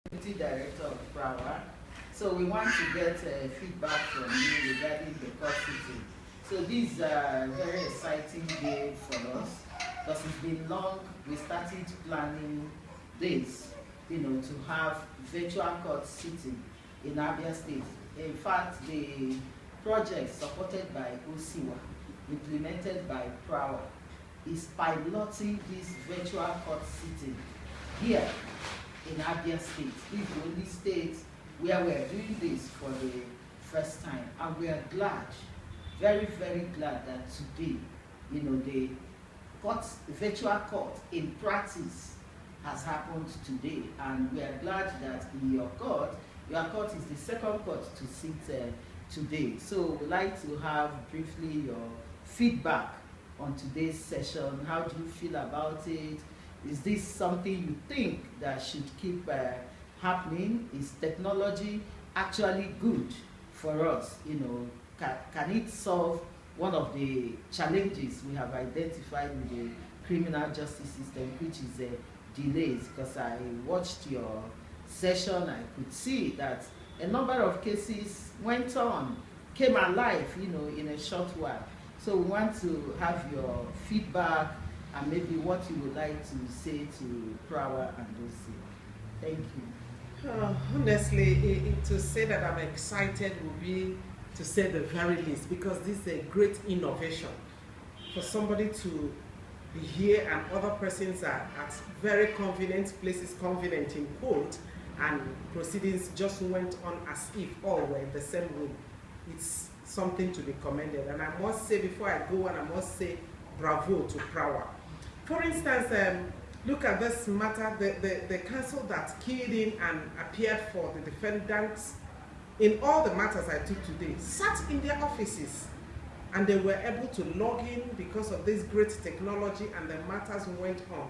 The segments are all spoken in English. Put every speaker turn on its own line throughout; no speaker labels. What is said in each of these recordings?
Deputy Director of Prawa. So we want to get feedback from you regarding the court sitting. So this is a very exciting day for us because it's been long. We started planning this, to have virtual court sitting in Abia State. In fact, the project supported by OSIWA, implemented by Prawa, is piloting this virtual court sitting here in Abia State. This is the only state where we are doing this for the first time. And we are glad, very, very glad that today, the virtual court in practice has happened today. And we are glad that in your court is the second court to sit today. So we'd like to have briefly your feedback on today's session. How do you feel about it? Is this something you think that should keep happening? Is technology actually good for us? Can it solve one of the challenges we have identified with the criminal justice system, which is delays? Because I watched your session, I could see that a number of cases went on, came alive, in a short while. So we want to have your feedback and maybe what you would like to say to Prawa and Lucy. Thank you.
Honestly, to say that I'm excited would be to say the very least, because this is a great innovation for somebody to be here and other persons are at very convenient places, convenient in quote, and proceedings just went on as if all were in the same room. It's something to be commended. And I must say, before I go on, I must say bravo to Prawa. For instance, look at this matter, the counsel that keyed in and appeared for the defendants in all the matters I took today sat in their offices and they were able to log in because of this great technology, and the matters went on.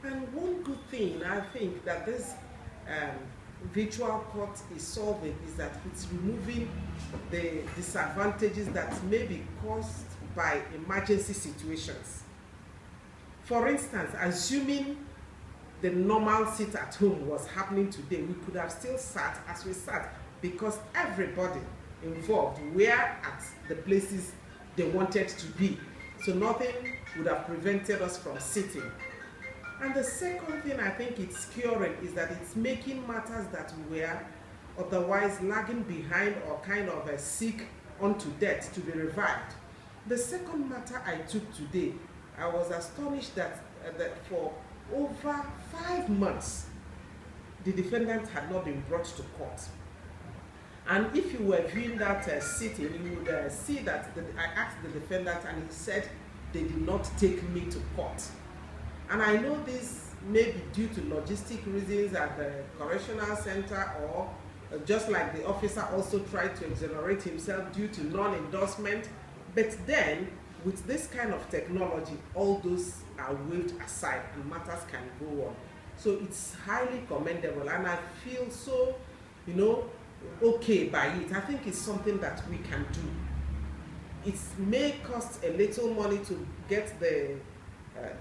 And one good thing I think that this virtual court is solving is that it's removing the disadvantages that may be caused by emergency situations. For instance, assuming the normal sit at home was happening today, we could have still sat as we sat because everybody involved were at the places they wanted to be. So nothing would have prevented us from sitting. And the second thing I think it's curing is that it's making matters that were otherwise lagging behind or kind of sick unto death to be revived. The second matter I took today, I was astonished that for over 5 months, the defendant had not been brought to court. And if you were viewing that sitting, you would see that I asked the defendant and he said they did not take me to court. And I know this may be due to logistic reasons at the correctional center, or just like the officer also tried to exonerate himself due to non-endorsement. But then, with this kind of technology, all those are waved aside and matters can go on. So it's highly commendable, and I feel so, okay by it. I think it's something that we can do. It may cost a little money to get the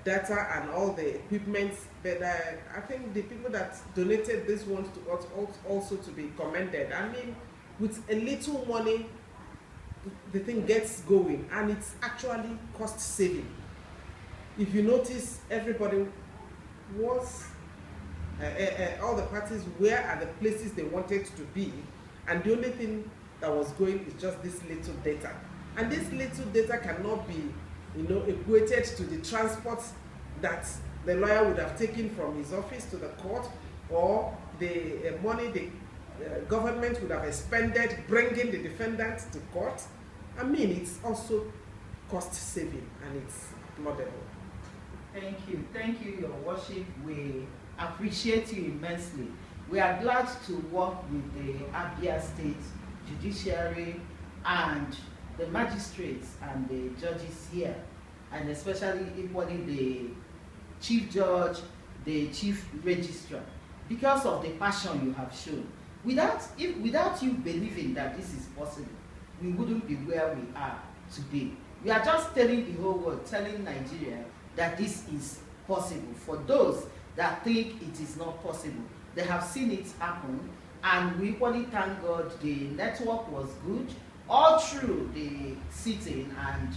data and all the equipment, but I think the people that donated this ones to us also to be commended. I mean, with a little money, the thing gets going, and it's actually cost saving. If you notice, everybody was, all the parties were at the places they wanted to be, and the only thing that was going is just this little data. And this little data cannot be equated to the transport that the lawyer would have taken from his office to the court, or the money the government would have expended bringing the defendant to court. I mean, it's also cost saving, and it's laudable.
Thank you, Your Worship. We appreciate you immensely. We are glad to work with the Abia State Judiciary and the magistrates and the judges here, and especially equally the chief judge, the chief registrar, because of the passion you have shown. Without you believing that this is possible, we wouldn't be where we are today. We are just telling the whole world, telling Nigeria that this is possible for those that think it is not possible. they have seen it happen, and we equally thank God the network was good all through the sitting and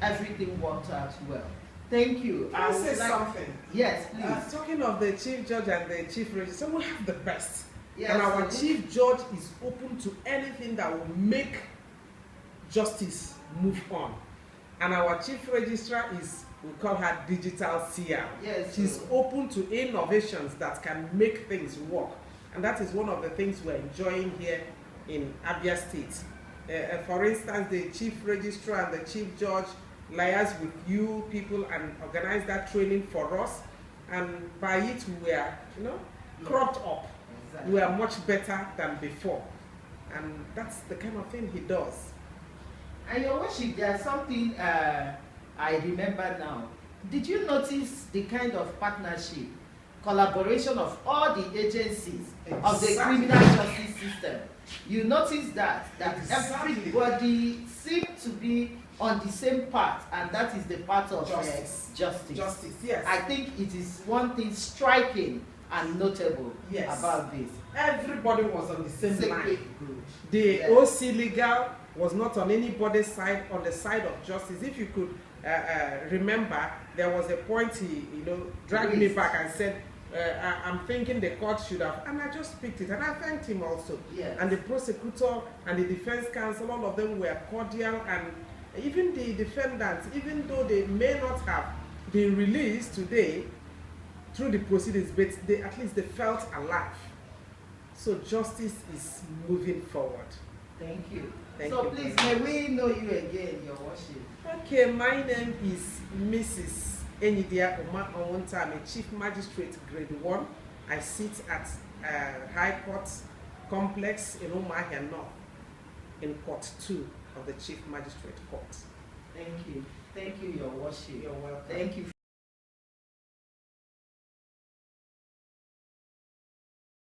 everything worked out well. Thank you.
Can I say something?
Yes, please.
Talking of the chief judge and the chief registrar, we have the best.
Yes,
and our chief judge is open to anything that will make justice move on. And our chief registrar is, we call her digital CR.
Yes,
she's open to innovations that can make things work. And that is one of the things we're enjoying here in Abia State. For instance, the chief registrar and the chief judge liaise with you people and organize that training for us. And by it, we were, cropped up. Exactly. We are much better than before. And that's the kind of thing he does.
And your worship, there's something I remember now. Did you notice the kind of partnership, collaboration of all the agencies of the criminal justice system? You notice that everybody seems to be on the same path, and that is the path of justice.
Justice, yes.
I think it is one thing striking and notable about this.
Everybody was on the same line. The OC legal was not on anybody's side, on the side of justice. If you could remember, there was a point he dragged me back and said, I'm thinking the court should have, and I just picked it, and I thanked him also. Yes. And the prosecutor and the defense counsel, all of them were cordial, and even the defendants, even though they may not have been released today through the proceedings, but at least they felt alive. So justice is moving forward.
Thank you.
Thank
so
you,
please, may we know you again, your worship?
Okay, my name is Mrs. Enidia Oma Onwonta. I'm a Chief Magistrate Grade 1. I sit at High Court Complex in Umuahia North, in Court 2 of the Chief Magistrate Court.
Thank you. Thank you, your worship.
You're welcome.
Thank you.